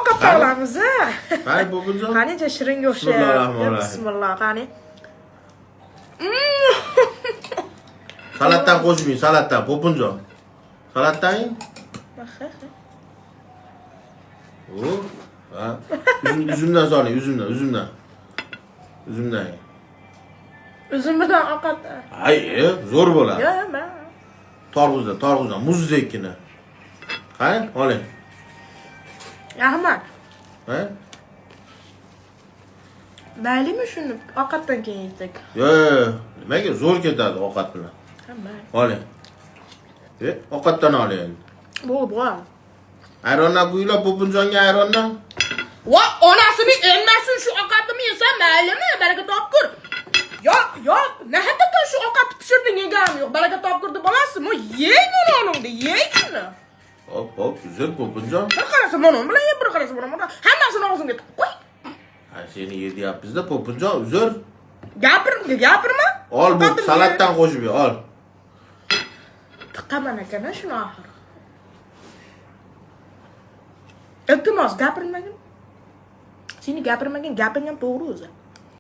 ovqat olamiz a. Qani Popinjon? Qanicha shiringa o'xshayapti. Bismillahirrohmanirrohim. Bismillah, qani. Salatdan qo'shmang, salatdan Popinjon. Salatdan yeng. Ha. Üzümden soling, üzümden. Üzümden yeng. Uzun bilan ovqat. Ay, zo'r bo'ladi. Yo'q, men. Targ'uzdan, muzdekkina. Qani, oling. Rahmat. Ha? Maylimi shuni ovqatdan keyin yedik. Nimaga zo'r ketadi ovqat bilan. Hamma. Oling. Ovqatdan oling. Bu. Ayrondan quyilib, Popinjonga ayrondan. Va onasini elmasin shu ovqatni yesam maylimi? Baraka topkur. Yo'q, nahotki shu ovqatni pishirding yegam yo'q. Baraka topkurdi bolasimi? Yey buni oningda, yey shuni. Hop, güzel Popinjon. Bir qarasa mana bilan yeb, bir qarasa mana bilan. Hammasini og'zingga tiqib qo'y. Ha, seni yedyapmiz-da Popinjon, uzr. Gapirma. Ol bu salatdan qo'shib ye, ol. Tiqaman ekan shuni oxir. Iltimos gapirmagin. Seni gapirmagan gaping ham to'g'ri o'zi.